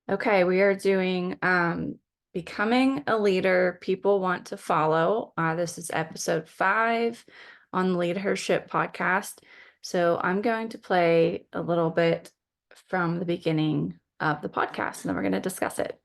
Okay, we are doing Becoming a Leader People Want to Follow. This is episode 5 on the LeadherShip podcast. So I'm going to play a little bit from the beginning of the podcast, and then we're going to discuss it.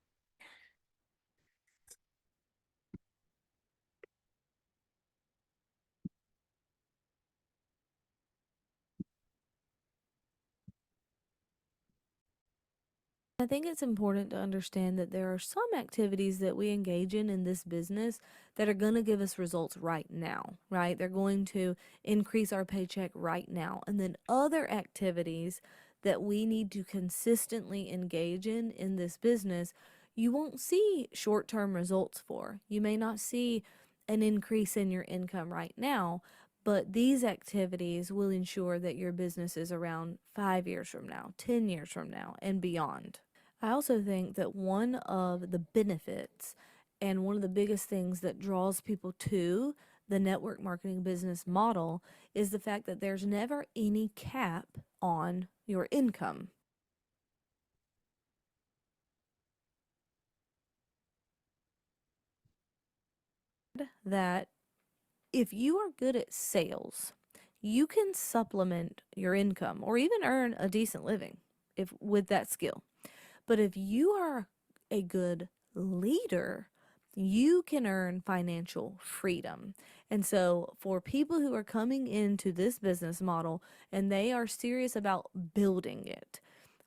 I think it's important to understand that there are some activities that we engage in this business that are going to give us results right now, right? They're going to increase our paycheck right now. And then other activities that we need to consistently engage in this business, you won't see short-term results for. You may not see an increase in your income right now, but these activities will ensure that your business is around 5 years from now, 10 years from now, and beyond. I also think that one of the benefits and one of the biggest things that draws people to the network marketing business model is the fact that there's never any cap on your income. That if you are good at sales, you can supplement your income or even earn a decent living if with that skill. But if you are a good leader, you can earn financial freedom. And so, for people who are coming into this business model and they are serious about building it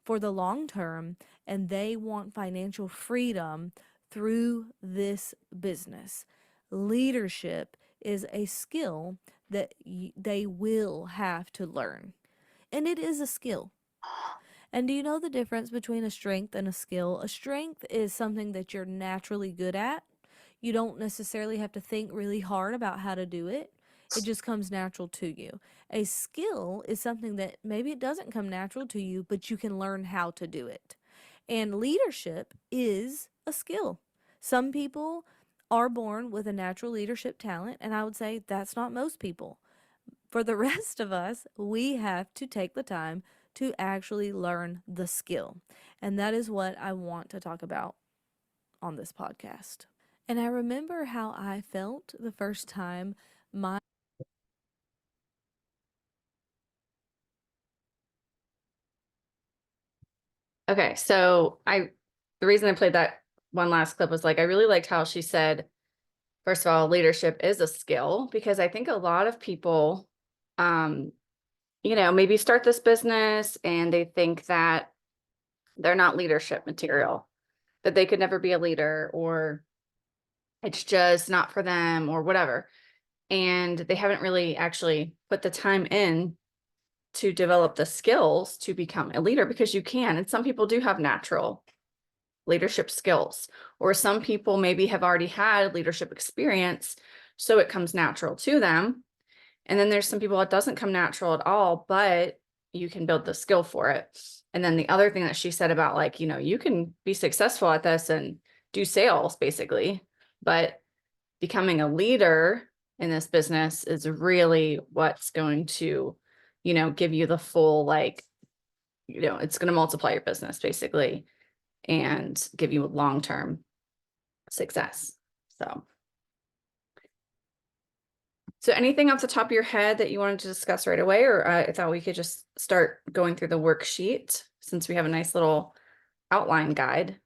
for the long term and they want financial freedom through this business, leadership is a skill that they will have to learn. And it is a skill. And do you know the difference between a strength and a skill? A strength is something that you're naturally good at. You don't necessarily have to think really hard about how to do it. It just comes natural to you. A skill is something that maybe it doesn't come natural to you, but you can learn how to do it. And leadership is a skill. Some people are born with a natural leadership talent, and I would say that's not most people. For the rest of us, we have to take the time to actually learn the skill. And that is what I want to talk about on this podcast. And I remember how I felt the first time my Okay, so the reason I played that one last clip was like I really liked how she said, first of all, leadership is a skill, because I think a lot of people maybe start this business and they think that they're not leadership material, that they could never be a leader, or it's just not for them, or whatever. And they haven't really actually put the time in to develop the skills to become a leader, because you can. And some people do have natural leadership skills, or some people maybe have already had leadership experience, so it comes natural to them. And then there's some people it doesn't come natural at all, but you can build the skill for it. And then the other thing that she said about, like, you can be successful at this and do sales basically, but becoming a leader in this business is really what's going to, give you the full, like, it's going to multiply your business basically and give you long-term success. So anything off the top of your head that you wanted to discuss right away, or I thought we could just start going through the worksheet since we have a nice little outline guide.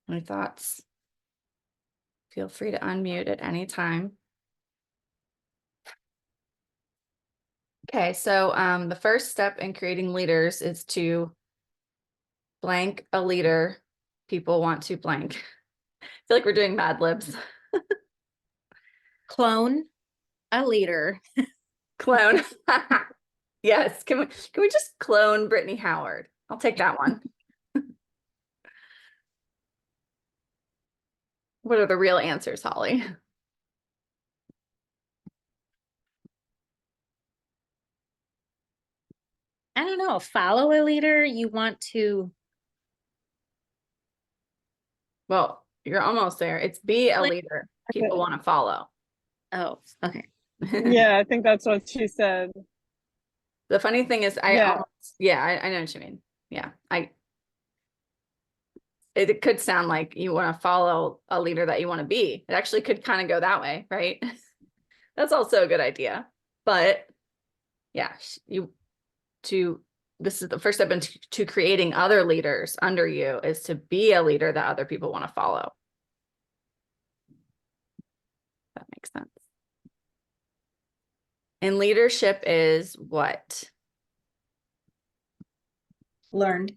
Any thoughts? Feel free to unmute at any time. Okay, so the first step in creating leaders is to blank a leader people want to blank. I feel like we're doing Mad Libs. Clone a leader. Clone. Yes, can we just clone Brittney Howard? I'll take that one. What are the real answers, Holly? I don't know. Follow a leader. You want to. Well, you're almost there. It's be a Like, leader people want to follow. oh, okay. Yeah, I think that's what she said. The funny thing is, Yeah. I know what you mean. Yeah, it could sound like you want to follow a leader that you want to be. It actually could kind of go that way, right? That's also a good idea. But yeah, this is the first step into creating other leaders under you, is to be a leader that other people want to follow. That makes sense. And leadership is what? Learned.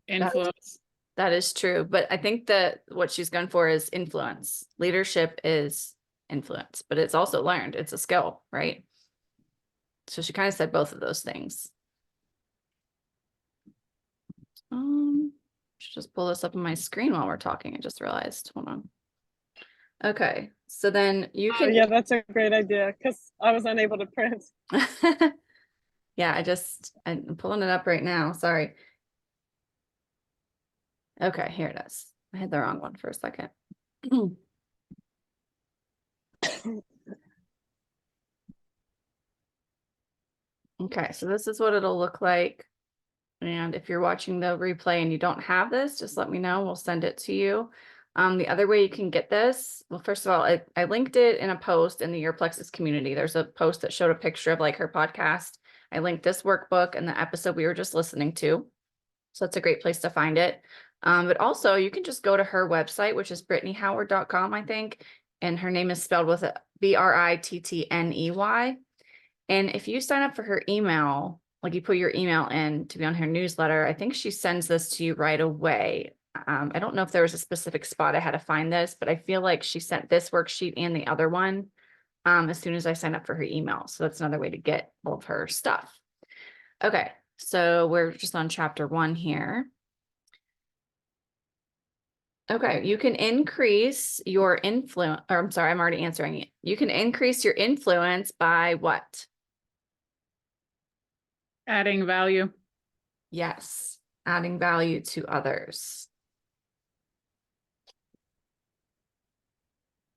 Influence. That is true. But I think that what she's going for is influence. Leadership is influence, but it's also learned. It's a skill, right? So she kind of said both of those things. Should just pull this up on my screen while we're talking. I just realized. Hold on. Okay, so then you Oh, can. yeah, that's a great idea because I was unable to print. Yeah, I'm pulling it up right now. Sorry. Okay, here it is. I had the wrong one for a second. Okay, so this is what it'll look like. And if you're watching the replay and you don't have this, just let me know. We'll send it to you. The other way you can get this, well, first of all, I linked it in a post in the Your Plexus community. There's a post that showed a picture of like her podcast. I linked this workbook and the episode we were just listening to. So that's a great place to find it. But also you can just go to her website, which is brittneyhoward.com, I think. And her name is spelled with a Brittney. And if you sign up for her email, like you put your email in to be on her newsletter, I think she sends this to you right away. I don't know if there was a specific spot I had to find this, but I feel like she sent this worksheet and the other one as soon as I signed up for her email. So that's another way to get all of her stuff. Okay, so we're just on chapter 1 here. Okay, you can increase your influence, or I'm sorry, I'm already answering it. You can increase your influence by what? Adding value. Yes, adding value to others.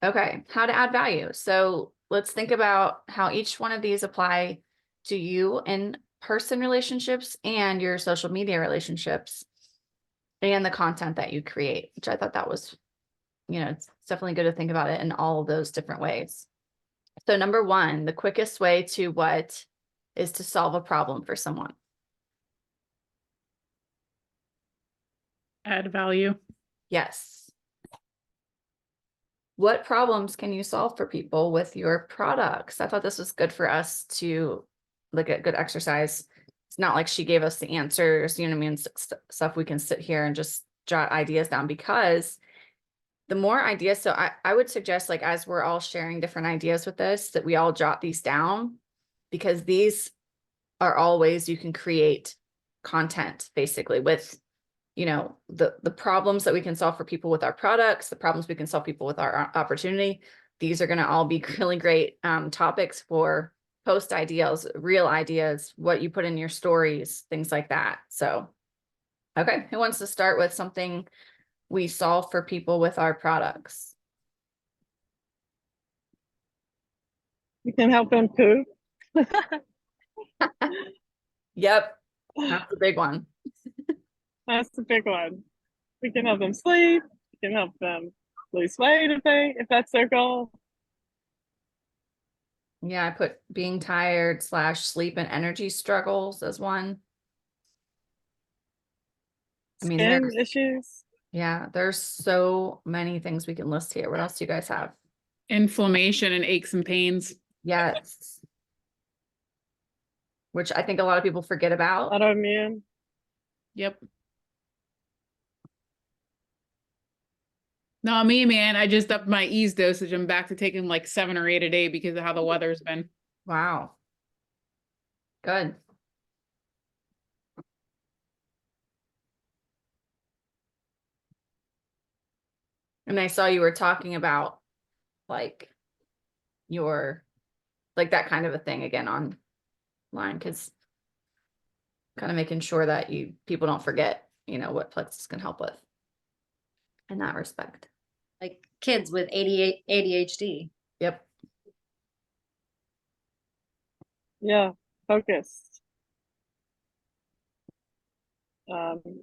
Okay, how to add value. So let's think about how each one of these apply to you in person relationships and your social media relationships and the content that you create, which I thought that was, it's definitely good to think about it in all of those different ways. So number 1, the quickest way to what is to solve a problem for someone. Add value. Yes. What problems can you solve for people with your products? I thought this was good for us to look at, good exercise. It's not like she gave us the answers, you know what I mean? Stuff we can sit here and just jot ideas down, because the more ideas, so I would suggest, like, as we're all sharing different ideas with this, that we all jot these down, because these are all ways you can create content basically with, the problems that we can solve for people with our products, the problems we can solve people with our opportunity. These are going to all be really great topics for post ideas, real ideas, what you put in your stories, things like that. So, okay, who wants to start with something we solve for people with our products? You can help them poop. Yep, that's the big one. That's the big one. We can help them sleep. We can help them lose weight if that's their goal. Yeah, I put being tired / sleep and energy struggles as one. I mean, Skin issues. there's so many things we can list here. What else do you guys have? Inflammation and aches and pains. Yes. Which I think a lot of people forget about. Autoimmune. Yep. No, me, man, I just upped my ease dosage. I'm back to taking like 7 or 8 a day because of how the weather's been. Wow. Good. And I saw you were talking about like that kind of a thing again online, because kind of making sure that people don't forget, what plexus can help with in that respect. Like kids with ADHD. Yep. Yeah. Focus.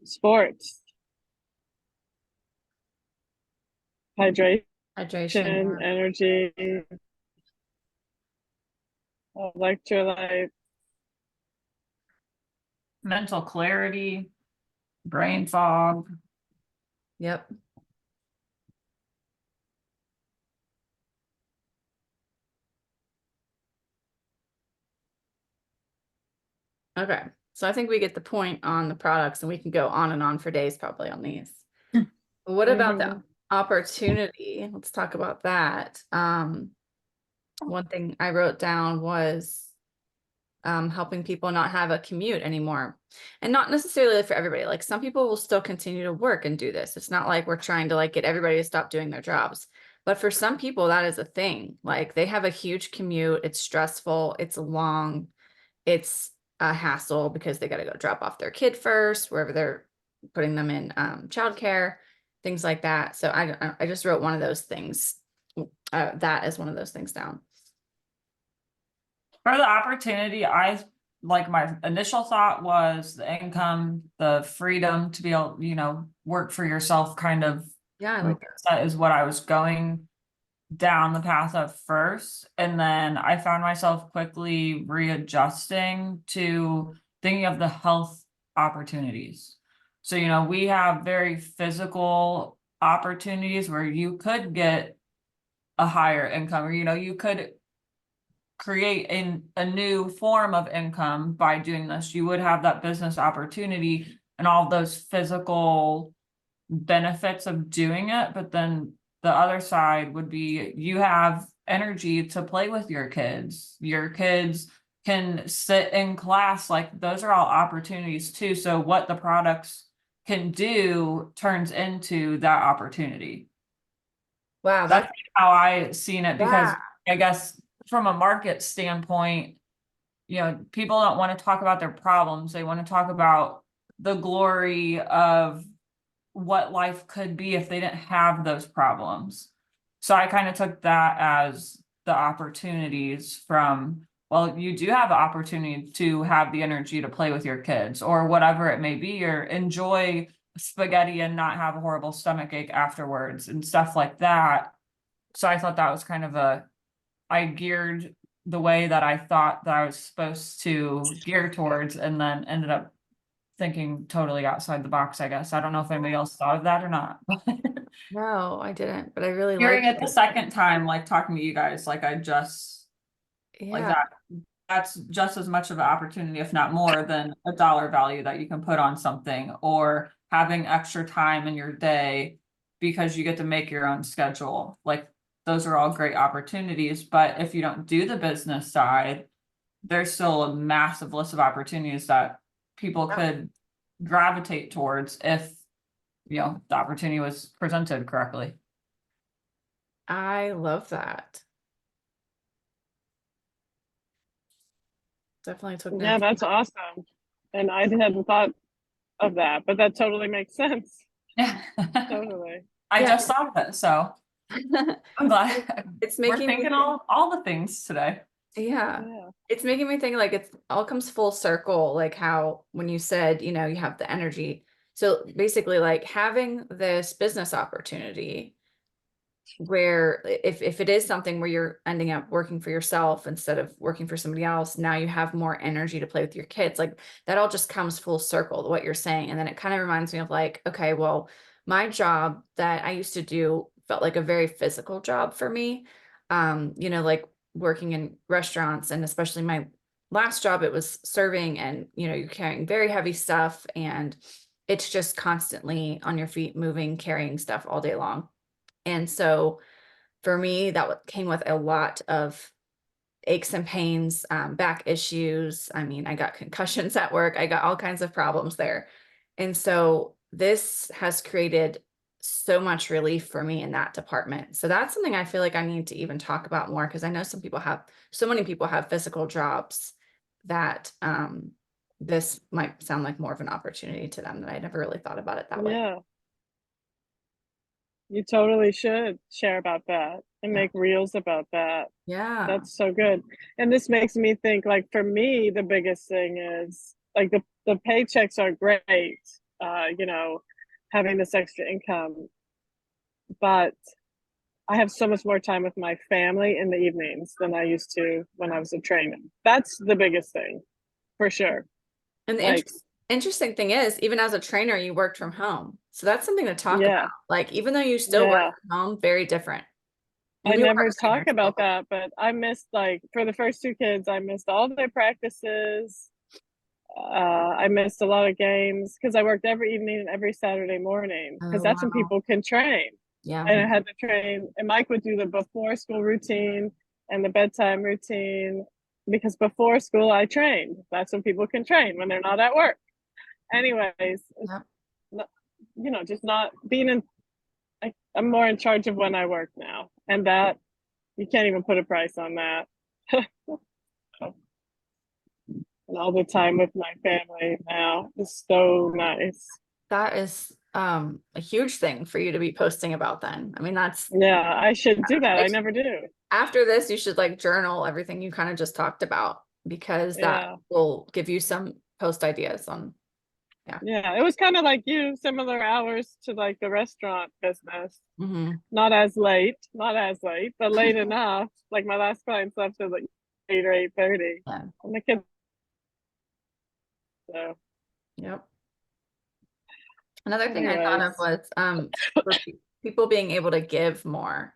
Sports. hydration, Hydration. Yeah. energy, electrolyte. Mental clarity, brain fog. Yep. Okay, so I think we get the point on the products, and we can go on and on for days probably on these. But what about the Mhm. opportunity? Let's talk about that. One thing I wrote down was helping people not have a commute anymore. And not necessarily for everybody. Like some people will still continue to work and do this. It's not like we're trying to like get everybody to stop doing their jobs. But for some people, that is a thing. Like they have a huge commute. It's stressful. It's long. It's a hassle because they got to go drop off their kid first, wherever they're putting them in childcare, things like that. So I just wrote one of those things, that as one of those things down. For the opportunity, I like my initial thought was the income, the freedom to be able, work for yourself kind of. Yeah, I like that. That is what I was going down the path of first. And then I found myself quickly readjusting to thinking of the health opportunities. So, we have very physical opportunities where you could get a higher income, or, you could create a new form of income by doing this. You would have that business opportunity and all those physical benefits of doing it. But then the other side would be you have energy to play with your kids. Your kids can sit in class. Like those are all opportunities too. So what the products can do turns into that opportunity. Wow, That's how I seen it, because yeah. I guess from a market standpoint, people don't want to talk about their problems. They want to talk about the glory of what life could be if they didn't have those problems. So I kind of took that as the opportunities from, well, you do have the opportunity to have the energy to play with your kids or whatever it may be, or enjoy spaghetti and not have a horrible stomach ache afterwards and stuff like that. So I thought that was kind of I geared the way that I thought that I was supposed to gear towards, and then ended up thinking totally outside the box, I guess. I don't know if anybody else thought of that or not. No, I didn't, but I really Hearing like it the second time, like talking to you guys, like I just like yeah. that's just as much of an opportunity, if not more, than a dollar value that you can put on something, or having extra time in your day because you get to make your own schedule. Like those are all great opportunities. But if you don't do the business side, there's still a massive list of opportunities that people could gravitate towards if the opportunity was presented correctly. I love that. Definitely took Yeah, notes. that's awesome. And I hadn't thought of that, but that totally makes sense. Yeah. Totally. I Yeah. just thought of it, so I'm glad It's we're making me thinking think, all the things today. yeah. Yeah. It's making me think like it's all comes full circle, like how when you said, you have the energy. So basically like having this business opportunity where if it is something where you're ending up working for yourself instead of working for somebody else, now you have more energy to play with your kids. Like that all just comes full circle to what you're saying. And then it kind of reminds me of like, okay, well, my job that I used to do felt like a very physical job for me. Like working in restaurants, and especially my last job, it was serving, and you're carrying very heavy stuff, and it's just constantly on your feet moving, carrying stuff all day long. And so for me, that came with a lot of aches and pains, back issues. I mean, I got concussions at work. I got all kinds of problems there. And so this has created so much relief for me in that department. So that's something I feel like I need to even talk about more, because I know so many people have physical jobs that this might sound like more of an opportunity to them, that I never really thought about it that way. Yeah. You totally should share about that and Yeah. make reels about that. Yeah. That's so good. And this makes me think, like, for me, the biggest thing is like the paychecks are great, having this extra income, but I have so much more time with my family in the evenings than I used to when I was a trainer. That's the biggest thing, for sure. And the Like, interesting thing is, even as a trainer, you worked from home. So that's something to talk yeah, about. Like, even though you still yeah. work from home, very different. I And you never are a trainer, talk about so- that, but I missed, like, for the first two kids, I missed all their practices. I missed a lot of games because I worked every evening and every Saturday morning because Oh, that's when wow. people can train. Yeah. And I had to train, and Mike would do the before school routine and the bedtime routine because before school I trained. That's when people can train when they're not at work. Anyways, Yep. you know, just not being in. I'm more in charge of when I work now, and that you can't even put a price on that. And all the time with my family now is so nice. That is a huge thing for you to be posting about then. I mean, that's Yeah, I should do that. I Makes- never do. after this, you should like journal everything you kind of just talked about because that Yeah. will give you some post ideas on. Yeah, it was kind of like you, similar hours to like the restaurant business. Mhm. Not as late, but late enough. Like my last client slept till like 8 or 8:30. Yeah. And the kids. So Yep. Another thing I thought of anyways, was for people being able to give more,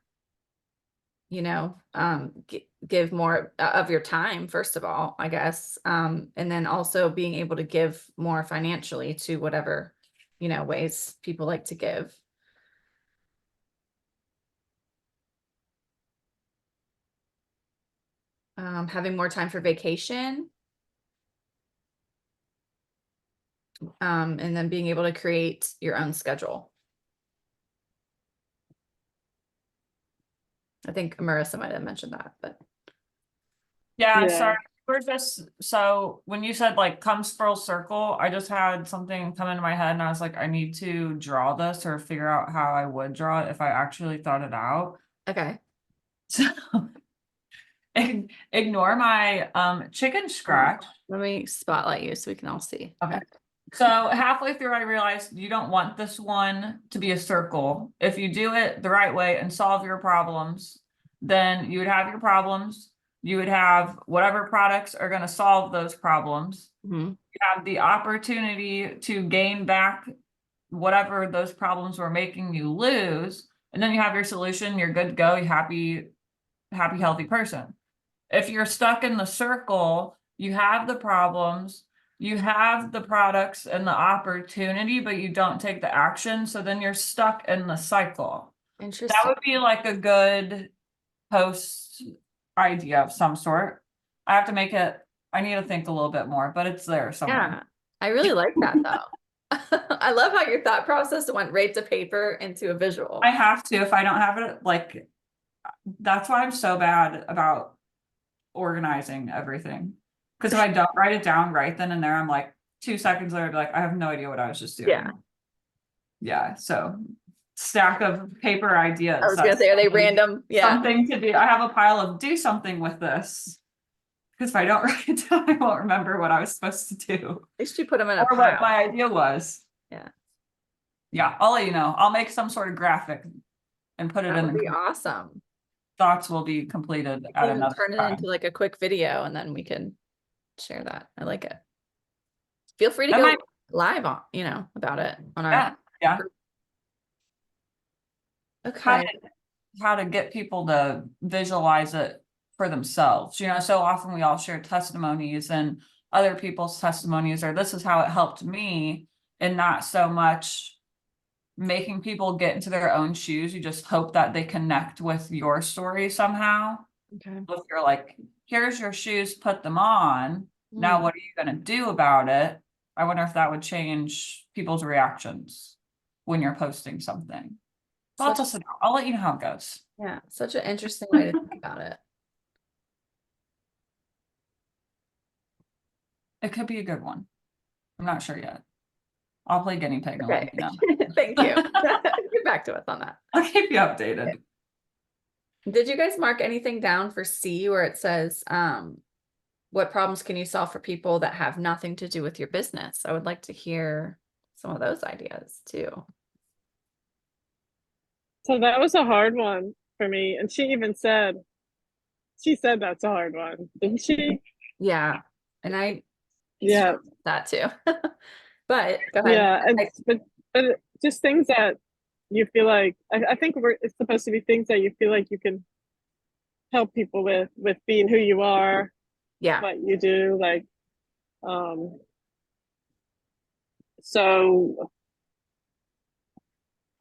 you know, give more of your time, first of all, I guess. And then also being able to give more financially to whatever, you know, ways people like to give. Having more time for vacation. And then being able to create your own schedule. I think Marissa might have mentioned that, but Yeah, Yeah. sorry. We're just, so when you said like comes full circle, I just had something come into my head and I was like, I need to draw this or figure out how I would draw it if I actually thought it out. okay. So ignore my chicken scratch. Let me spotlight you so we can all see. Okay. So halfway through, I realized you don't want this one to be a circle. If you do it the right way and solve your problems, then you would have your problems. You would have whatever products are going to solve those problems. Mhm. You have the opportunity to gain back whatever those problems were making you lose. And then you have your solution. You're good to go. You're happy, healthy person. If you're stuck in the circle, you have the problems, you have the products and the opportunity, but you don't take the action. So then you're stuck in the cycle. Interesting. That would be like a good post idea of some sort. I have to make it, I need to think a little bit more, but it's there somewhere. Yeah, I really like that though. I love how your thought process went right to paper into a visual. I have to, if I don't have it, like, that's why I'm so bad about organizing everything. Because if I don't write it down right then and there, I'm like 2 seconds later, I'd be like, I have no idea what I was just doing. Yeah. Yeah. So stack of paper ideas. I was gonna That's say, are they something- random? Yeah. Something to do. I have a pile of do something with this. Because if I don't write it down, I won't remember what I was supposed to do. At least you put them in a Or what pile. my idea was. Yeah. Yeah, I'll let you know. I'll make some sort of graphic and put it That in would the be awesome. thoughts will be completed at Even another turn it time. into like a quick video and then we can share that. I like it. Feel free to That go might- live on, you know, about it on our. Yeah, yeah. Okay. How to get people to visualize it for themselves. You know, so often we all share testimonies and other people's testimonies, or this is how it helped me, and not so much making people get into their own shoes. You just hope that they connect with your story somehow. Okay. If you're like, here's your shoes, put them on. Now, what are you going to do about it? I wonder if that would change people's reactions when you're posting something. So I'll let you know how it goes. Yeah, such an interesting way to think about it. It could be a good one. I'm not sure yet. I'll play guinea pig and let Okay. you know. Thank you. Get back to us on that. I'll keep you updated. Did you guys mark anything down for C where it says, what problems can you solve for people that have nothing to do with your business? I would like to hear some of those ideas too. So that was a hard one for me. And she said that's a hard one, didn't she? Yeah. And I Yeah. that too. But go ahead. Yeah. And but just things that you feel like, I think it's supposed to be things that you feel like you can help people with being who you are, Yeah. what you do, like, so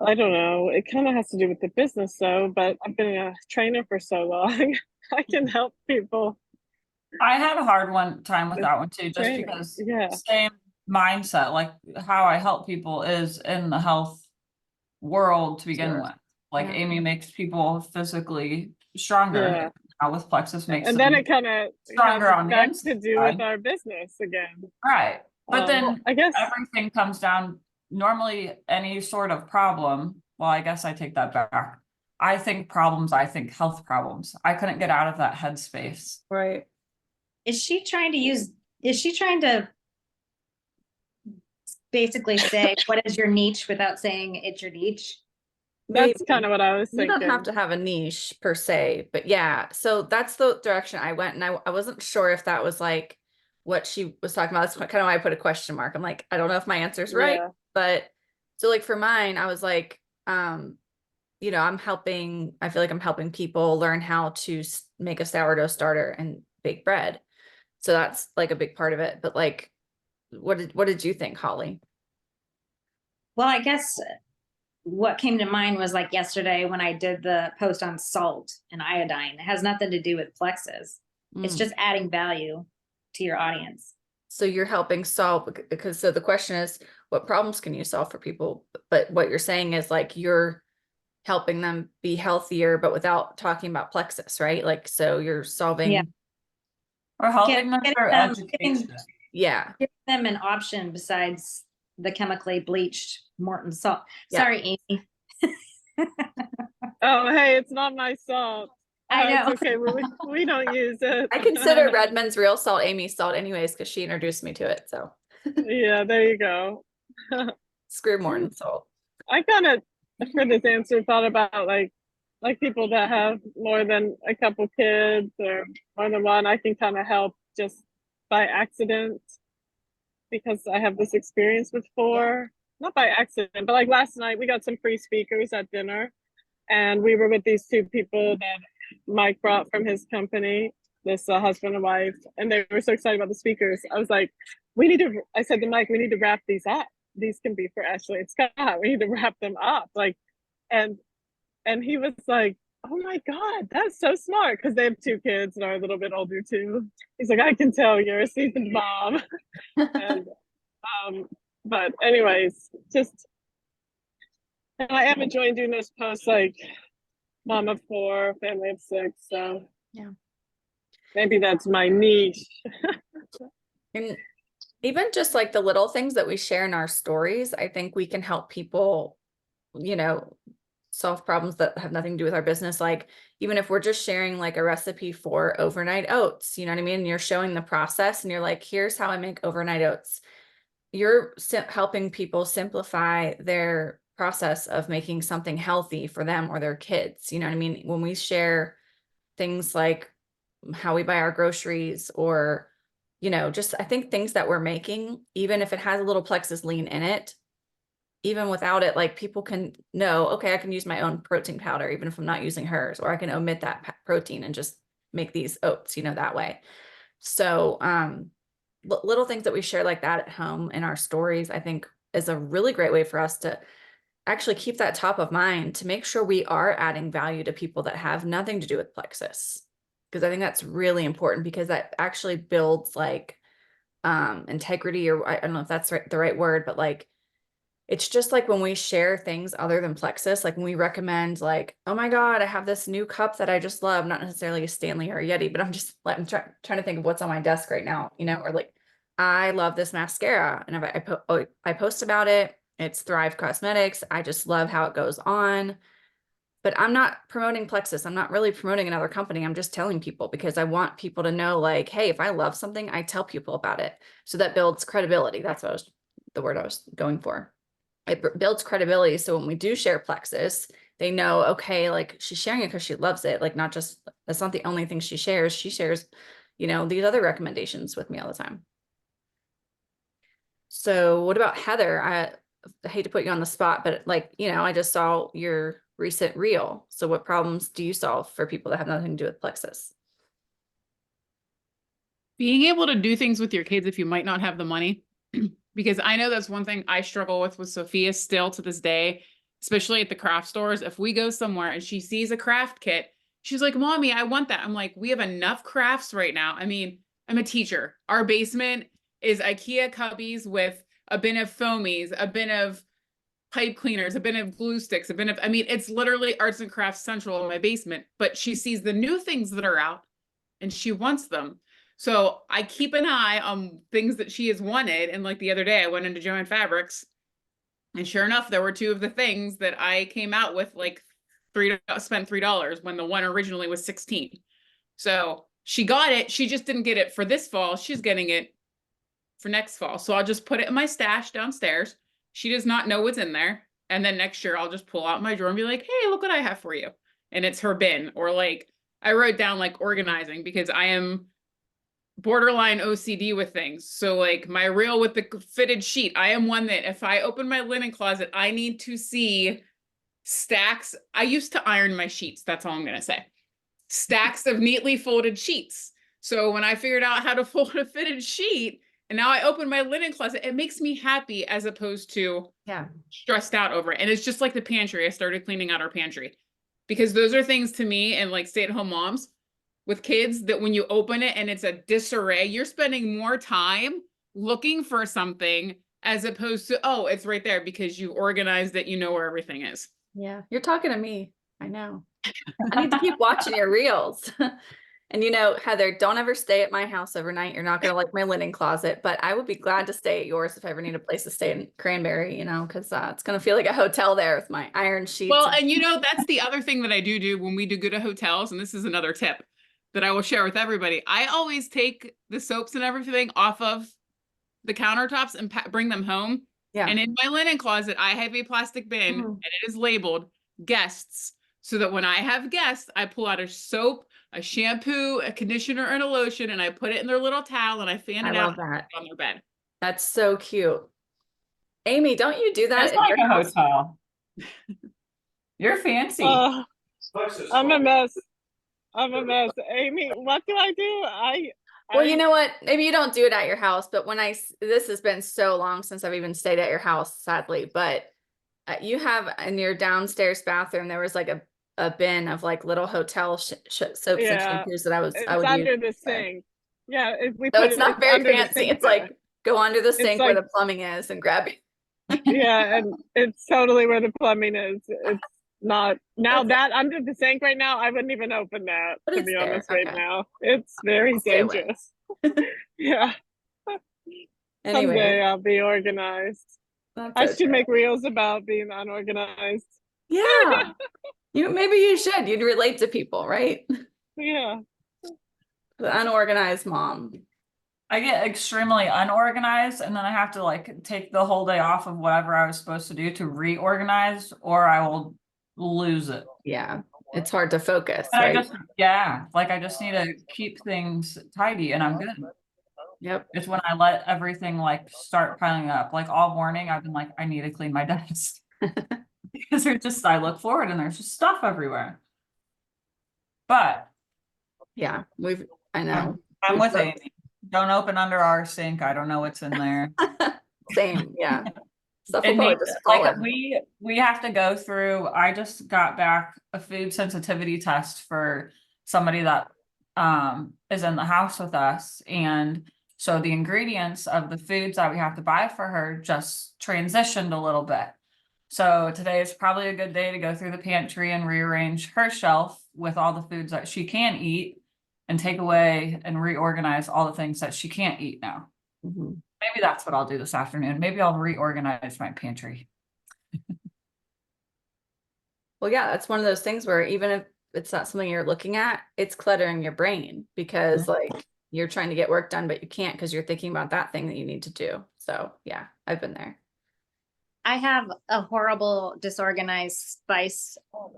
I don't know. It kind of has to do with the business though, but I've been a trainer for so long. I can help people I had a hard time with with that one too, just training. because Yeah. same mindset, like how I help people is in the health world to begin Sure. with. Like Yeah. Amy makes people physically stronger. Yeah. Now with plexus makes And then them it kind of has stronger on the back to do with inside. our business again. Right. But then I guess, everything comes down, normally any sort of problem, well, I guess I take that back. I think health problems. I couldn't get out of that headspace. Right. Is she trying to basically say, what is your niche without saying it's your niche? that's Maybe. kind of what I was You thinking. don't have to have a niche per se, but yeah. So that's the direction I went, and I wasn't sure if that was like what she was talking about. That's kind of why I put a question mark. I'm like, I don't know if my answer's right, Yeah. but so like for mine, I was like, you know, I feel like I'm helping people learn how to make a sourdough starter and bake bread. So that's like a big part of it. But like, what did you think, Holly? Well, I guess what came to mind was like yesterday when I did the post on salt and iodine. It has nothing to do with plexus. It's Mm. just adding value to your audience. So you're helping solve, because so the question is, what problems can you solve for people? But what you're saying is like you're helping them be healthier, but without talking about plexus, right? Like, so you're solving. Yeah. Or helping them Getting through them- education. Yeah. Give them an option besides the chemically bleached Morton salt. Yeah. Sorry, Amy. Oh, hey, it's not my salt. I know. It's okay. We don't use it. I consider Redmond's real salt Amy's salt anyways, because she introduced me to it. So Yeah, there you go. screw Morton salt. I kind of, for this answer, thought about like people that have more than a couple kids or more than one. I can kind of help just by accident because I have this experience with four. Not by accident, but like last night we got some free speakers at dinner, and we were with these two people that Mike brought from his company, this husband and wife, and they were so excited about the speakers. I was like, I said to Mike, we need to wrap these up. These can be for Ashley and Scott. We need to wrap them up. Like, and he was like, oh my God, that's so smart. Cause they have two kids and are a little bit older too. He's like, I can tell you're a seasoned mom. And, but anyways, and I am enjoying doing those posts like mom of four, family of six. So Yeah. Maybe that's my niche. And even just like the little things that we share in our stories, I think we can help people, you know, solve problems that have nothing to do with our business. Like even if we're just sharing like a recipe for overnight oats, you know what I mean? You're showing the process and you're like, here's how I make overnight oats. You're helping people simplify their process of making something healthy for them or their kids. You know what I mean? When we share things like how we buy our groceries or, you know, just I think things that we're making, even if it has a little plexus lean in it, even without it, like people can know, okay, I can use my own protein powder, even if I'm not using hers, or I can omit that protein and just make these oats, you know, that way. So, little things that we share like that at home in our stories, I think is a really great way for us to actually keep that top of mind to make sure we are adding value to people that have nothing to do with plexus. Because I think that's really important because that actually builds like integrity, or I don't know if that's the right word, but like it's just like when we share things other than plexus, like when we recommend like, oh my God, I have this new cup that I just love, not necessarily a Stanley or a Yeti, but I'm just like, I'm trying to think of what's on my desk right now, you know, or like, I love this mascara. And if I post about it, it's Thrive Cosmetics. I just love how it goes on, but I'm not promoting plexus. I'm not really promoting another company. I'm just telling people because I want people to know like, hey, if I love something, I tell people about it. So that builds credibility. That's the word I was going for. It builds credibility. So when we do share plexus, they know, okay, like she's sharing it because she loves it. Like, not just, that's not the only thing she shares. She shares, you know, these other recommendations with me all the time. So what about Heather? I hate to put you on the spot, but like, you know, I just saw your recent reel. So what problems do you solve for people that have nothing to do with plexus? Being able to do things with your kids if you might not have the money, because I know that's one thing I struggle with Sophia still to this day, especially at the craft stores. If we go somewhere and she sees a craft kit, she's like, Mommy, I want that. I'm like, we have enough crafts right now. I mean, I'm a teacher. Our basement is IKEA cubbies with a bin of foamies, a bin of pipe cleaners, a bin of glue sticks, a bin of, I mean, it's literally arts and crafts central in my basement, but she sees the new things that are out and she wants them. So I keep an eye on things that she has wanted. And like the other day, I went into Joann Fabrics, and sure enough, there were two of the things that I came out with, like spent $3 when the one originally was 16. So she got it. She just didn't get it for this fall. She's getting it for next fall. So I'll just put it in my stash downstairs. She does not know what's in there. And then next year I'll just pull out my drawer and be like, hey, look what I have for you. And it's her bin. Or like I wrote down like organizing, because I am borderline OCD with things. So like my reel with the fitted sheet, I am one that if I open my linen closet, I need to see stacks. I used to iron my sheets. That's all I'm going to say. Stacks of neatly folded sheets. So when I figured out how to fold a fitted sheet, and now I open my linen closet, it makes me happy as opposed to stressed out over it. And it's just like the pantry. I started cleaning out our pantry, because those are things to me, and like stay-at-home moms with kids, that when you open it and it's a disarray, you're spending more time looking for something as opposed to, oh, it's right there because you organized it, you know where everything is. Yeah, you're talking to me. I know. I need to keep watching your reels. And you know, Heather, don't ever stay at my house overnight. You're not going to like my linen closet, but I would be glad to stay at yours if I ever need a place to stay in Cranberry, you know, because it's going to feel like a hotel there with my iron sheets. Well, and you know, that's the other thing that I do when we do go to hotels. And this is another tip that I will share with everybody. I always take the soaps and everything off of the countertops and bring them home. Yeah. And in my linen closet, I have a plastic bin and it is labeled guests. So that when I have guests, I pull out a soap, a shampoo, a conditioner, and a lotion, and I put it in their little towel and I fan it out on their bed. That's so cute. Amy, don't you do that? It's like a hotel. You're fancy. I'm a mess. I'm a mess. Amy, what do I do? Well, you know what? Maybe you don't do it at your house, but when this has been so long since I've even stayed at your house, sadly, but you have in your downstairs bathroom, there was like a bin of like little hotel soaps and shampoos that I would under use the sink. Yeah, it's not very fancy. It's like go under the sink where like, the plumbing is and grab it. Yeah, and it's totally where the plumbing is. It's not now that under the sink right now. I wouldn't even open that, to be honest. Right now, it's very dangerous. Yeah. Someday I'll be organized. I should make reels about being unorganized. Yeah. Maybe you should. You'd relate to people, right? Yeah. The unorganized mom. I get extremely unorganized, and then I have to like take the whole day off of whatever I was supposed to do to reorganize, or I will lose it. Yeah. It's hard to focus. And right? I just need to keep things tidy and I'm good. Yep. It's when I let everything like start piling up. Like all morning, I've been like, I need to clean my desk. Because I look forward and there's just stuff everywhere. But yeah, I know. I'm with Amy. Don't open under our sink. I don't know what's in there. Same, yeah. Stuff like we have to go through. I just got back a food sensitivity test for somebody that is in the house with us, and so the ingredients of the foods that we have to buy for her just transitioned a little bit. So today is probably a good day to go through the pantry and rearrange her shelf with all the foods that she can eat and take away and reorganize all the things that she can't eat now. Maybe that's what I'll do this afternoon. Maybe I'll reorganize my pantry. Well, yeah, that's one of those things where even if it's not something you're looking at, it's cluttering your brain because like you're trying to get work done, but you can't because you're thinking about that thing that you need to do. So yeah, I've been there. I have a horrible disorganized spice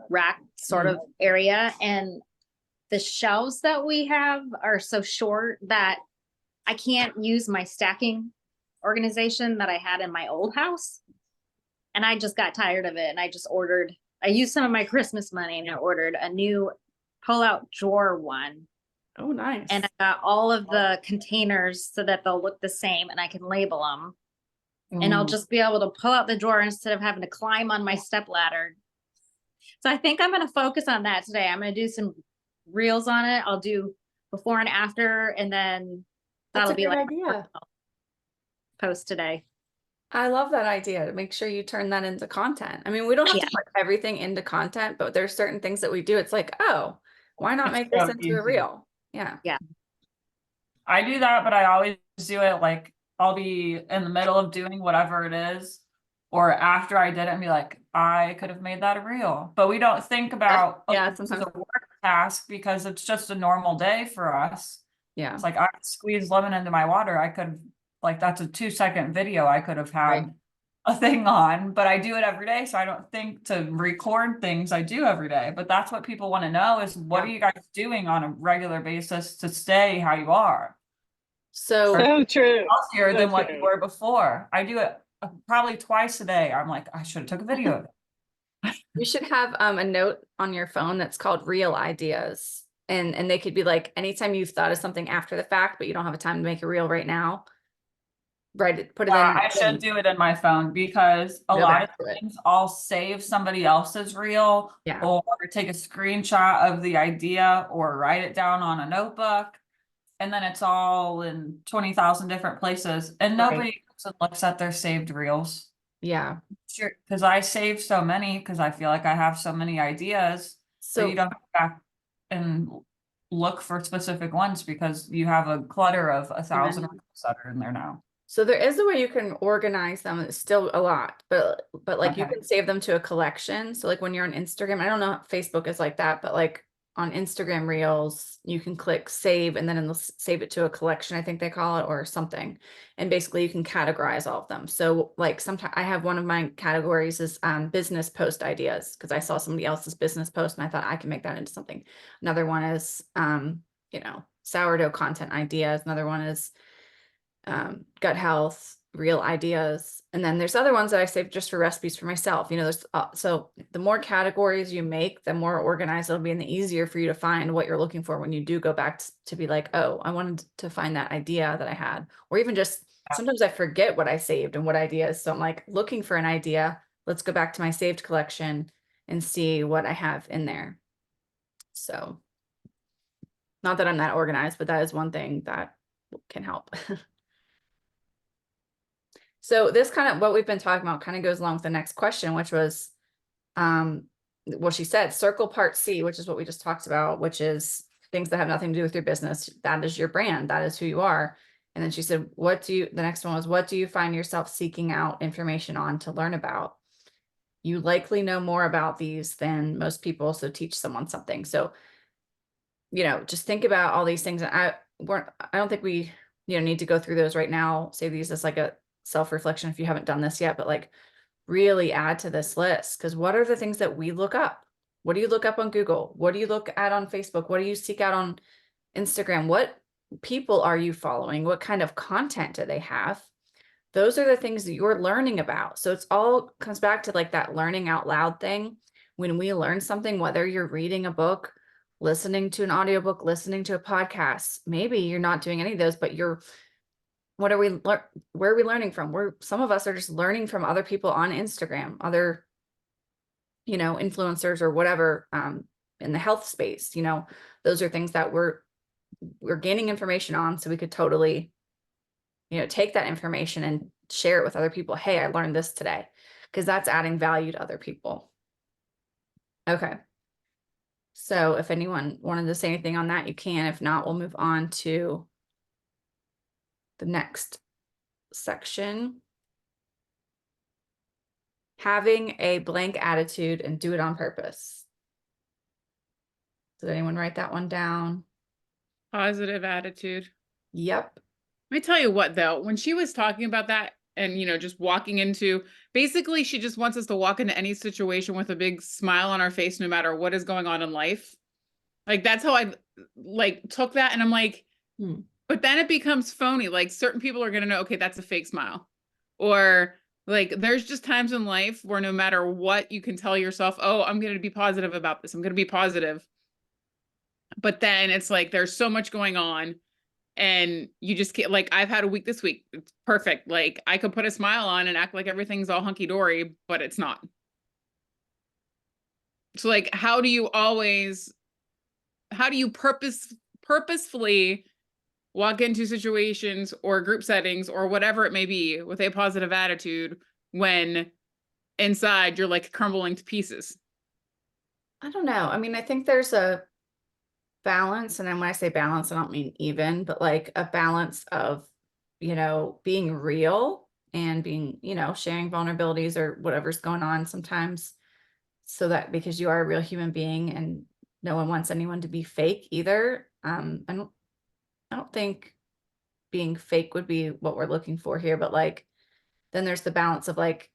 rack sort of area, and the shelves that we have are so short that I can't use my stacking organization that I had in my old house. And I just got tired of it, and I used some of my Christmas money and I ordered a new pull-out drawer one. Oh, nice. And I got all of the containers so that they'll look the same and I can label them. And I'll just be able to pull out the drawer instead of having to climb on my step ladder. So I think I'm going to focus on that today. I'm going to do some reels on it. I'll do before and after, and then That's that'll a be good like idea. post today. I love that idea, to make sure you turn that into content. I mean, we don't have to Yeah. put everything into content, but there's certain things that we do. It's like, oh, why not It's make this so into a easy. reel? Yeah. I do that, but I always do it like I'll be in the middle of doing whatever it is, or after I did it and be like, I could have made that a reel. But we don't think about Yeah, this is sometimes. a work task because it's just a normal day for us. Yeah. It's like I squeeze lemon into my water. I could like that's a 2-second video I could have had Right. a thing on, but I do it every day. So I don't think to record things I do every day. But that's what people want to know is what Yeah. are you guys doing on a regular basis to stay how you are? So So true. Healthier So than what true. you were before. I do it probably twice a day. I'm like, I should have took a video of it. you should have a note on your phone that's called real ideas. And they could be like, anytime you've thought of something after the fact, but you don't have a time to make a reel right now, write it, put it in. I should do it in my phone because a Go lot back of to it. things I'll save somebody else's reel Yeah. or take a screenshot of the idea or write it down on a notebook. And then it's all in 20,000 different places and Right. nobody goes and looks at their saved reels. Yeah. Sure, because I save so many because I feel like I have so many ideas. So So you don't go back and look for specific ones because you have a clutter of 1,000 reels that are in there now. So there is a way you can organize them. It's still a lot, but like you Okay. can save them to a collection. So like when you're on Instagram, I don't know if Facebook is like that, but like on Instagram Reels, you can click save and then it'll save it to a collection, I think they call it, or something. And basically you can categorize all of them. So like sometimes I have one of my categories is business post ideas because I saw somebody else's business post and I thought I can make that into something. Another one is you know, sourdough content ideas. Another one is gut health, real ideas. And then there's other ones that I save just for recipes for myself. You know, there's so the more categories you make, the more organized it'll be and the easier for you to find what you're looking for when you do go back to be like, oh, I wanted to find that idea that I had, or even just sometimes I forget what I saved and what ideas. So I'm like looking for an idea. Let's go back to my saved collection and see what I have in there. So not that I'm that organized, but that is one thing that can help. So this kind of what we've been talking about kind of goes along with the next question, which was, well, she said circle part C, which is what we just talked about, which is things that have nothing to do with your business. That is your brand. That is who you are. And then she said, the next one was, what do you find yourself seeking out information on to learn about? You likely know more about these than most people, so teach someone something. So, you know, just think about all these things. I don't think we, need to go through those right now. Save these as like a self-reflection if you haven't done this yet, but like really add to this list. Because what are the things that we look up? What do you look up on Google? What do you look at on Facebook? What do you seek out on Instagram? What people are you following? What kind of content do they have? Those are the things that you're learning about. So it's all comes back to like that learning out loud thing. When we learn something, whether you're reading a book, listening to an audiobook, listening to a podcast, maybe you're not doing any of those, but where are we learning from? Some of us are just learning from other people on Instagram, other, influencers or whatever, in the health space, those are things that we're gaining information on. So we could totally, take that information and share it with other people. Hey, I learned this today, because that's adding value to other people. Okay. So if anyone wanted to say anything on that, you can. If not, we'll move on to the next section. Having a blank attitude and do it on purpose. Did anyone write that one down? Positive attitude. Yep. Let me tell you what, though, when she was talking about that, and, you know, just walking into, basically she just wants us to walk into any situation with a big smile on our face, no matter what is going on in life. Like, that's how I like took that. And I'm like, but then it becomes phony. Like, certain people are going to know, okay, that's a fake smile. Or like, there's just times in life where no matter what, you can tell yourself, oh, I'm going to be positive about this. I'm going to be positive. But then it's like, there's so much going on. And you just can't, like, I've had a week this week. It's perfect. Like, I could put a smile on and act like everything's all hunky dory, but it's not. So like, how do you purposefully walk into situations or group settings or whatever it may be with a positive attitude when inside you're like crumbling to pieces? I don't know. I mean, I think there's a balance, and then when I say balance, I don't mean even, but like a balance of, you know, being real and being, you know, sharing vulnerabilities or whatever's going on sometimes, so that because you are a real human being and no one wants anyone to be fake either. I don't think being fake would be what we're looking for here, but like, then there's the balance of like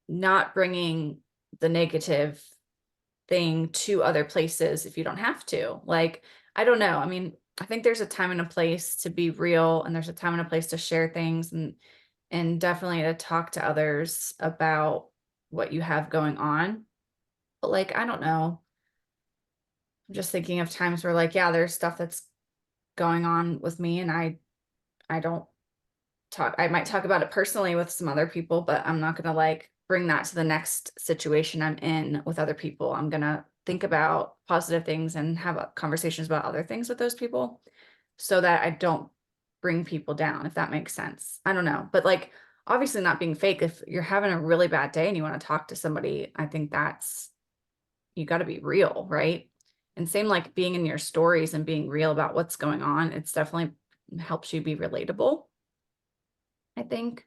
not bringing the negative thing to other places if you don't have to. Like, I don't know. I mean, I think there's a time and a place to be real, and there's a time and a place to share things, and definitely to talk to others about what you have going on. But like, I don't know. I'm just thinking of times where like, yeah, there's stuff that's going on with me, and I don't talk, I might talk about it personally with some other people, but I'm not gonna like bring that to the next situation I'm in with other people. I'm gonna think about positive things and have conversations about other things with those people, so that I don't bring people down, if that makes sense. I don't know, but like, obviously not being fake. If you're having a really bad day and you want to talk to somebody, I think that's, you got to be real, right? And same like being in your stories and being real about what's going on. It's definitely helps you be relatable, I think.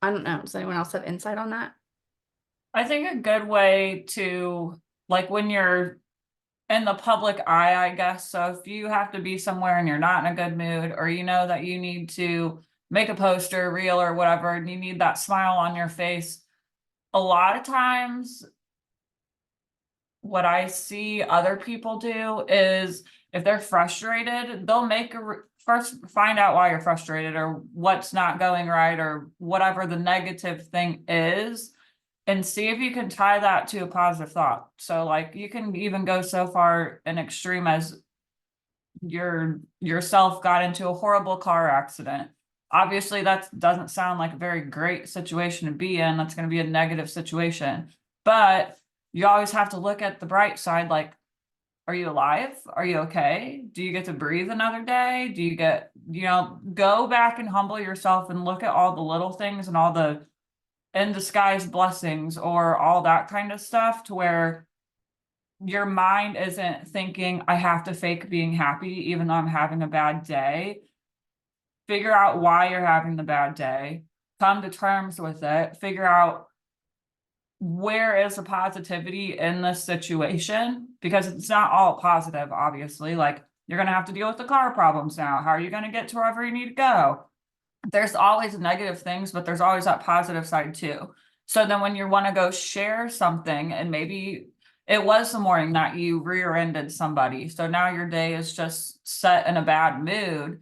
I don't know. Does anyone else have insight on that? I think a good way to, like, when you're in the public eye, I guess. So if you have to be somewhere and you're not in a good mood, or you know that you need to make a poster, reel, or whatever, and you need that smile on your face, a lot of times what I see other people do is, if they're frustrated, they'll make first find out why you're frustrated or what's not going right or whatever the negative thing is, and see if you can tie that to a positive thought. So like, you can even go so far an extreme as yourself got into a horrible car accident. Obviously that doesn't sound like a very great situation to be in. That's going to be a negative situation, but you always have to look at the bright side. Like, are you alive? Are you okay? Do you get to breathe another day? Do you get, you know, go back and humble yourself and look at all the little things and all the in disguise blessings or all that kind of stuff, to where your mind isn't thinking, I have to fake being happy even though I'm having a bad day. Figure out why you're having the bad day, come to terms with it, figure out where is the positivity in this situation, because it's not all positive, obviously. Like, you're going to have to deal with the car problems now. How are you going to get to wherever you need to go? There's always negative things, but there's always that positive side too. So then when you want to go share something, and maybe it was the morning that you rear-ended somebody, so now your day is just set in a bad mood,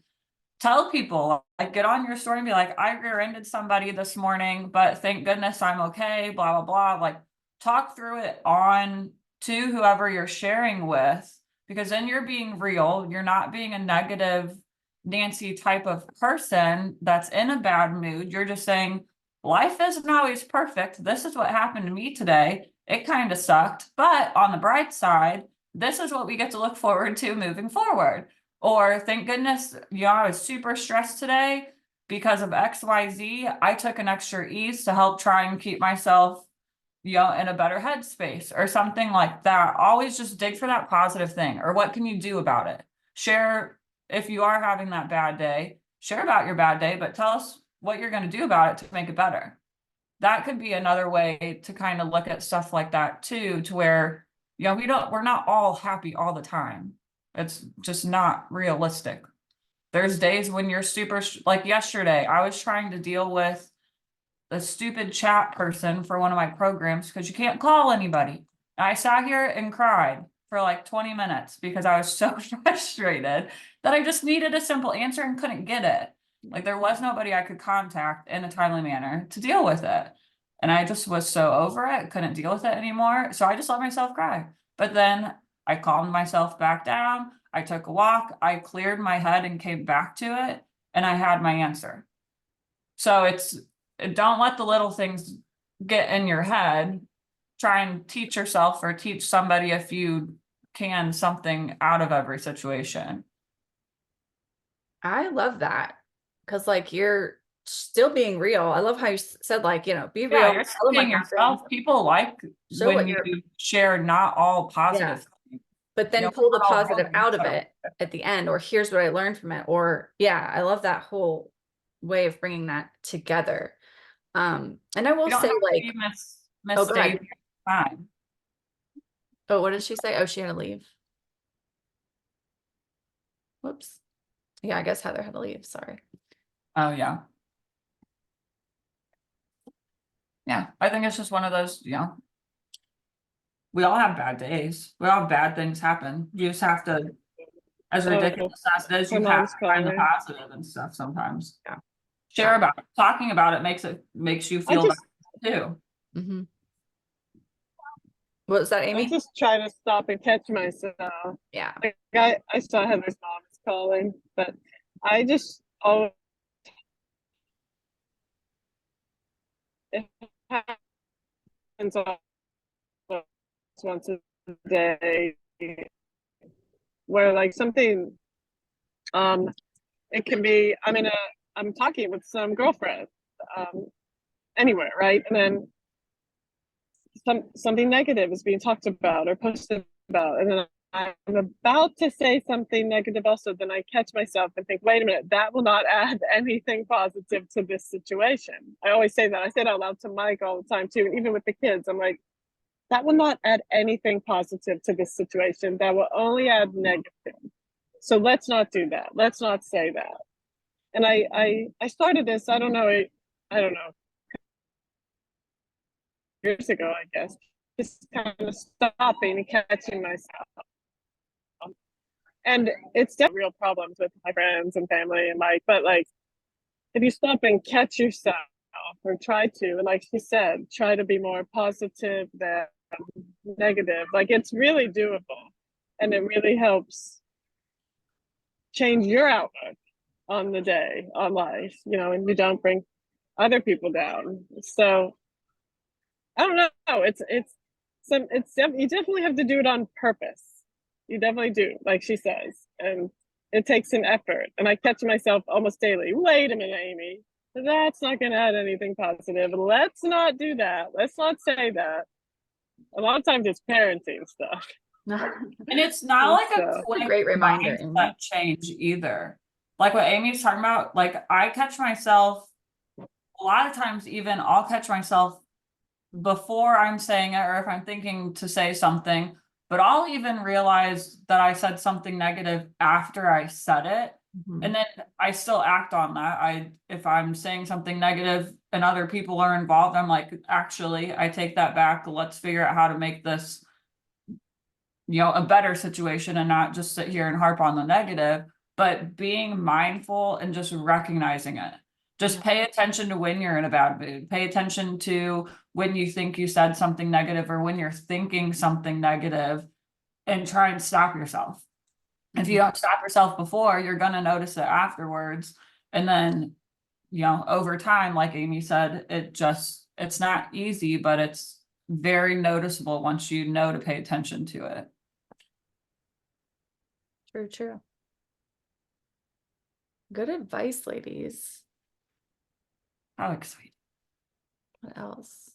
tell people, like, get on your story and be like, I rear-ended somebody this morning, but thank goodness I'm okay, blah, blah, blah. Like, talk through it on to whoever you're sharing with, because then you're being real. You're not being a negative Nancy type of person that's in a bad mood. You're just saying, life isn't always perfect. This is what happened to me today. It kind of sucked, but on the bright side, this is what we get to look forward to moving forward. Or thank goodness, you know, I was super stressed today because of XYZ. I took an extra ease to help try and keep myself, you know, in a better headspace or something like that. Always just dig for that positive thing, or what can you do about it? Share, if you are having that bad day, share about your bad day, but tell us what you're going to do about it to make it better. That could be another way to kind of look at stuff like that too, to where, you know, we're not all happy all the time. It's just not realistic. There's days when you're super, like yesterday, I was trying to deal with the stupid chat person for one of my programs because you can't call anybody. I sat here and cried for like 20 minutes because I was so frustrated that I just needed a simple answer and couldn't get it. Like there was nobody I could contact in a timely manner to deal with it. And I just was so over it, couldn't deal with it anymore. So I just let myself cry. But then I calmed myself back down. I took a walk. I cleared my head and came back to it. And I had my answer. So don't let the little things get in your head. Try and teach yourself or teach somebody if you can something out of every situation. I love that. Cause like you're still being real. I love how you said like, you know, be real. Yeah, you're tell them what being yourself. happened, People like show when what you you're, share not all positive things. but then You know, pull the not all positive roses, out of so- it at the end, or here's what I learned from it. Or yeah, I love that whole way of bringing that together. And I will You don't say have to like, be oh, go ahead. misstated. Fine. Oh, what did she say? Oh, she had to leave. Whoops. Yeah, I guess Heather had to leave. Sorry. Oh yeah. Yeah, I think it's just one of those, you know. We all have bad days. We all have bad things happen. You just have to, as ridiculous as it is, My you have mom's to find the calling. positive and stuff sometimes. Yeah. Share about it. Talking about it makes you feel just- better too. Mm-hmm. What was that, I Amy? just try to stop and catch myself. Yeah. Like I saw Heather's mom is calling, but I just always it happens once a day where like something it can be I'm talking with some girlfriend anywhere, right? And then something negative is being talked about or posted about, and then I'm about to say something negative also, then I catch myself and think, wait a minute, that will not add anything positive to this situation. I always say that. I say it out loud to Mike all the time too, and even with the kids, I'm like, that will not add anything positive to this situation. That will only add negative. So let's not do that. Let's not say that. And I started this, I don't know, years ago, I guess, just kind of stopping and catching myself. And it's definitely real problems with my friends and family and Mike, but like, if you stop and catch yourself or try to, and like she said, try to be more positive than negative, like it's really doable. And it really helps change your outlook on the day, on life, you know, and you don't bring other people down. So I don't know. You definitely have to do it on purpose. You definitely do, like she says, and it takes an effort. And I catch myself almost daily. Wait a minute, Amy, that's not going to add anything positive. Let's not do that. Let's not say that. A lot of times it's parenting stuff. And it's not like a quick great reminder, Amy. mindset change either. Like what Amy's talking about, like I catch myself a lot of times, even I'll catch myself before I'm saying it, or if I'm thinking to say something, but I'll even realize that I said something negative after I said it. Mhm. And then I still act on that. If I'm saying something negative and other people are involved, I'm like, actually, I take that back. Let's figure out how to make this, you know, a better situation and not just sit here and harp on the negative, but being mindful and just recognizing it. Just pay attention to when you're in a bad mood. Pay attention to when you think you said something negative or when you're thinking something negative, and try and stop yourself. If you don't stop yourself before, you're going to notice it afterwards. And then, you know, over time, like Amy said, it's not easy, but it's very noticeable once you know to pay attention to it. True. Good advice, ladies. How exciting. What else?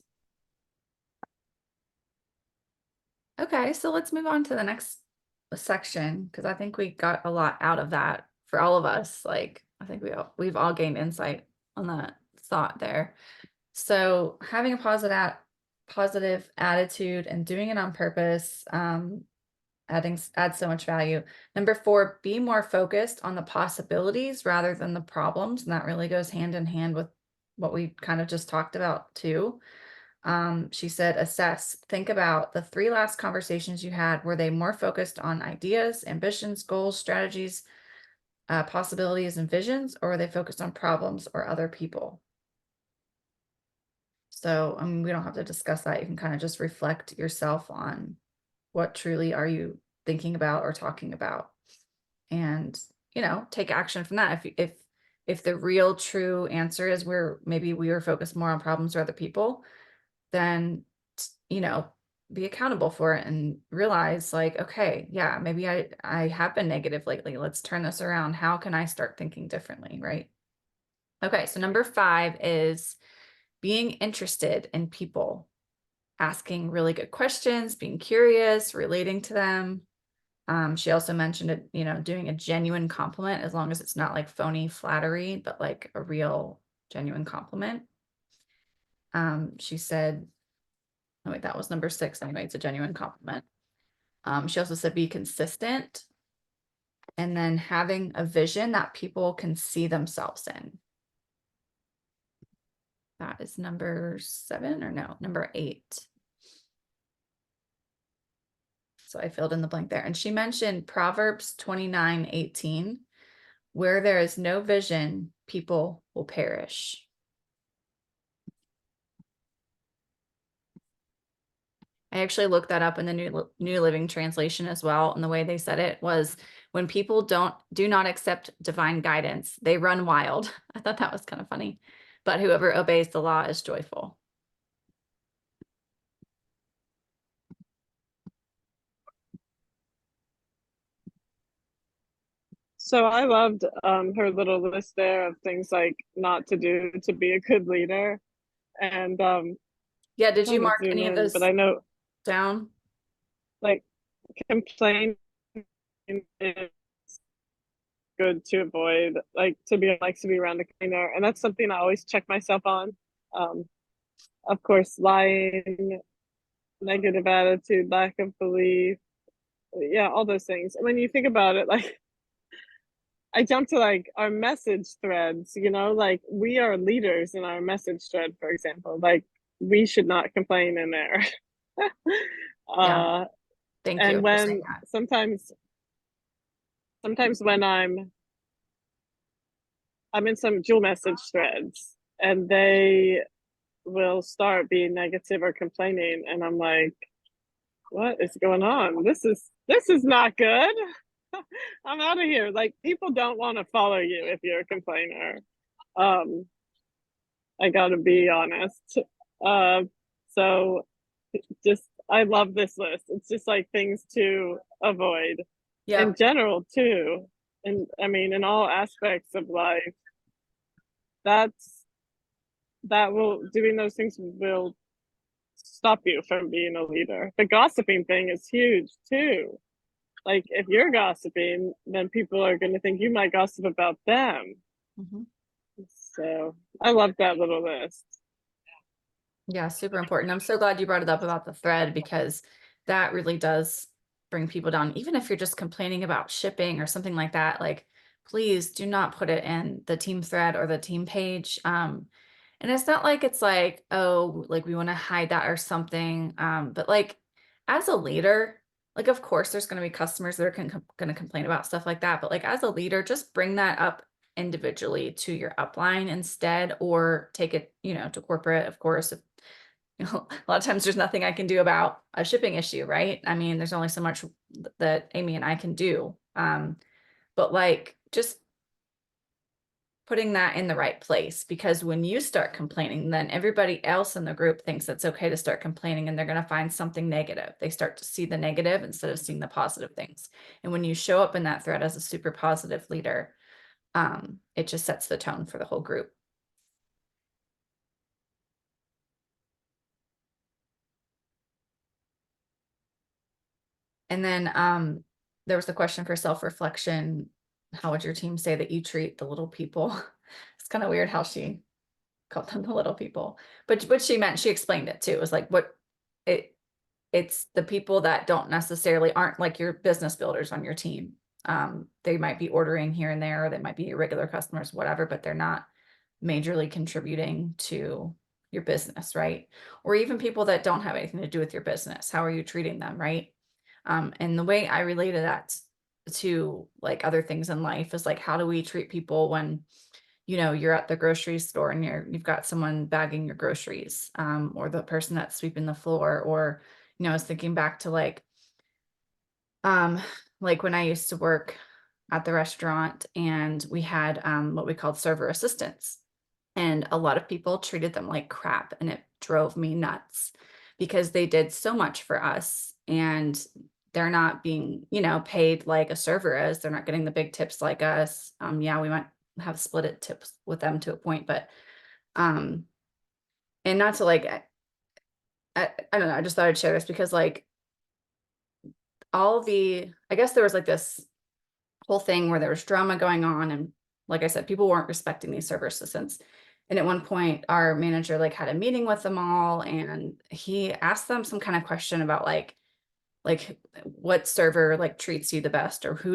Okay, so let's move on to the next section, because I think we got a lot out of that for all of us. Like, I think we've all gained insight on that thought there. So having a positive attitude and doing it on purpose. adds so much value. Number 4, be more focused on the possibilities rather than the problems. And that really goes hand in hand with what we kind of just talked about too. She said, assess, think about the 3 last conversations you had. Were they more focused on ideas, ambitions, goals, strategies, possibilities, and visions, or were they focused on problems or other people? So, I mean, we don't have to discuss that. You can kind of just reflect yourself on what truly are you thinking about or talking about, and, you know, take action from that. If the real true answer is maybe we were focused more on problems or other people, then, you know, be accountable for it and realize like, okay, yeah, maybe I have been negative lately. Let's turn this around. How can I start thinking differently? Right. Okay. So number 5 is being interested in people, asking really good questions, being curious, relating to them. She also mentioned it, you know, doing a genuine compliment, as long as it's not like phony flattery, but like a real genuine compliment. She said, oh wait, that was number 6. Anyway, it's a genuine compliment. She also said, be consistent, and then having a vision that people can see themselves in. That is number 7, or no, number 8. So I filled in the blank there. And she mentioned Proverbs 29:18, where there is no vision, people will perish. I actually looked that up in the New Living Translation as well. And the way they said it was, when people do not accept divine guidance, they run wild. I thought that was kind of funny. But whoever obeys the law is joyful. So I loved her little list there of things like not to do to be a good leader. And Yeah, did you trying to mark zoom any of in, those but I know down? like complain is good to avoid, like to be around a cleaner, and that's something I always check myself on. Of course, lying, negative attitude, lack of belief, yeah, all those things. And when you think about it, like I jump to like our message threads, you know, like we are leaders in our message thread, for example, like we should not complain in there. Yeah, thank you And for saying when that. sometimes when I'm in some dual message threads and they will start being negative or complaining, and I'm like, what is going on? This is not good. I'm out of here. Like people don't want to follow you if you're a complainer. I gotta be honest. So just I love this list. It's just like things to avoid Yeah. in general too. And I mean in all aspects of life. Doing those things will stop you from being a leader. The gossiping thing is huge too. Like if you're gossiping, then people are going to think you might gossip about them. Mhm. So I love that little list. Yeah, super important. I'm so glad you brought it up about the thread, because that really does bring people down. Even if you're just complaining about shipping or something like that, like please do not put it in the team thread or the team page. And it's not like it's like, oh, like we want to hide that or something. But like as a leader, like of course there's going to be customers that are going to complain about stuff like that. But like as a leader, just bring that up individually to your upline instead, or take it, you know, to corporate, of course. If, you know, a lot of times there's nothing I can do about a shipping issue, right? I mean, there's only so much that Amy and I can do. But like just putting that in the right place, because when you start complaining, then everybody else in the group thinks it's okay to start complaining, and they're going to find something negative. They start to see the negative instead of seeing the positive things. And when you show up in that thread as a super positive leader, it just sets the tone for the whole group. And then there was the question for self-reflection. How would your team say that you treat the little people? It's kind of weird how she called them the little people, but what she meant, she explained it too. It was like it's the people that don't necessarily aren't like your business builders on your team. They might be ordering here and there, or they might be regular customers, whatever, but they're not majorly contributing to your business, right? Or even people that don't have anything to do with your business. How are you treating them, right? And the way I related that to like other things in life is like, how do we treat people when, you know, you're at the grocery store and you've got someone bagging your groceries, or the person that's sweeping the floor, or, you know, I was thinking back to like when I used to work at the restaurant, and we had what we called server assistants. And a lot of people treated them like crap, and it drove me nuts because they did so much for us, and they're not being, you know, paid like a server is. They're not getting the big tips like us. Yeah, we might have split it tips with them to a point, but and not to like I don't know, I just thought I'd share this because like I guess there was like this whole thing where there was drama going on, and like I said, people weren't respecting these server assistants. And at one point our manager like had a meeting with them all, and he asked them some kind of question about like what server like treats you the best, or who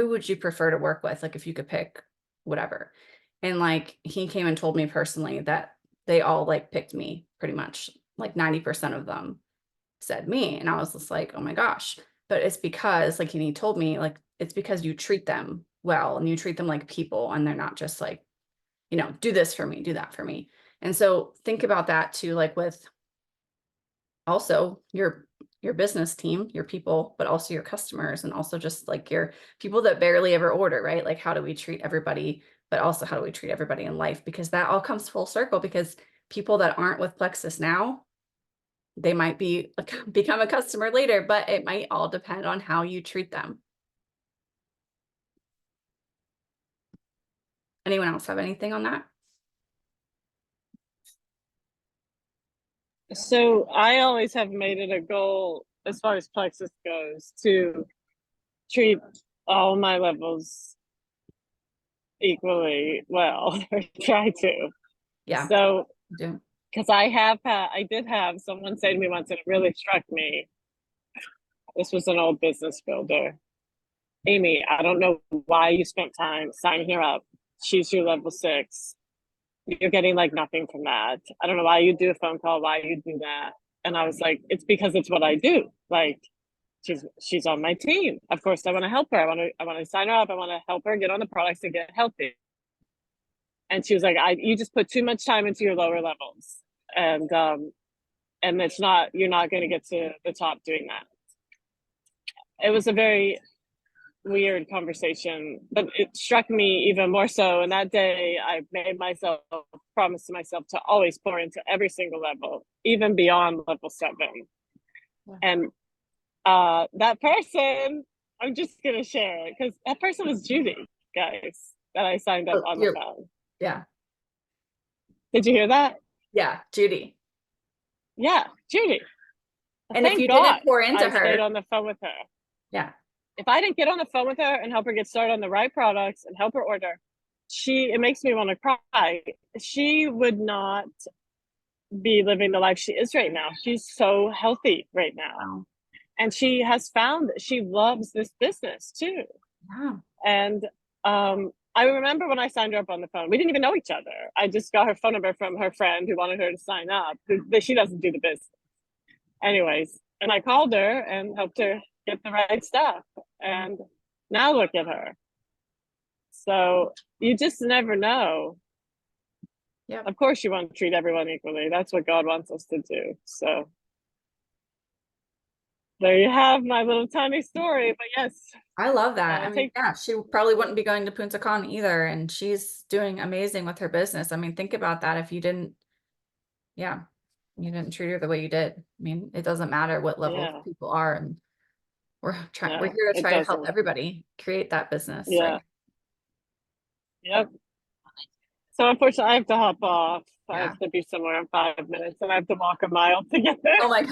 would you prefer to work with, like if you could pick whatever. And like he came and told me personally that they all like picked me pretty much, like 90% of them said me. And I was just like, oh my gosh. But it's because like, and he told me like, it's because you treat them well and you treat them like people, and they're not just like, you know, do this for me, do that for me. And so think about that too, like with also your business team, your people, but also your customers, and also just like your people that barely ever order, right? Like how do we treat everybody, but also how do we treat everybody in life? Because that all comes full circle, because people that aren't with Plexus now, they might become a customer later, but it might all depend on how you treat them. Anyone else have anything on that? So I always have made it a goal, as far as Plexus goes, to treat all my levels equally well, or try to. Yeah. So, Do. because I did have someone say to me once, and it really struck me. This was an old business builder. Amy, I don't know why you spent time signing her up. She's your level 6. You're getting like nothing from that. I don't know why you do a phone call, why you do that. And I was like, it's because it's what I do. Like, she's on my team. Of course, I want to help her. I want to sign her up. I want to help her get on the products and get healthy. And she was like, you just put too much time into your lower levels, and it's not, you're not going to get to the top doing that. It was a very weird conversation, but it struck me even more so. And that day I made myself promise to myself to always pour into every single level, even beyond level 7. Yeah. And that person, I'm just gonna share it because that person was Judy, guys, that I signed up on the phone. Yeah. Did you hear that? Yeah, Judy. Yeah, Judy. And if you didn't pour into her, I stayed on the phone with her. Yeah. If I didn't get on the phone with her and help her get started on the right products and help her order, it makes me want to cry. She would not be living the life she is right now. She's so healthy right now. Wow. And she has found that she loves this business too. Wow. And I remember when I signed her up on the phone, we didn't even know each other. I just got her phone number from her friend who wanted her to sign up. She doesn't do the business. Anyways, and I called her and helped her get the right stuff. And now look at her. So you just never know. Yeah. Of course you want to treat everyone equally. That's what God wants us to do. So there you have my little tiny story. But yes. I love that. I mean, yeah, she probably wouldn't be going to Punta Cana either. And she's doing amazing with her business. I mean, think about that. If you didn't treat her the way you did. I mean, it doesn't matter what level people are, and we're here to try to help everybody create that business. Yeah. Right? Yep. So unfortunately I have to hop off. I have to be somewhere in 5 minutes, and I have to walk a mile to get there. Oh my gosh.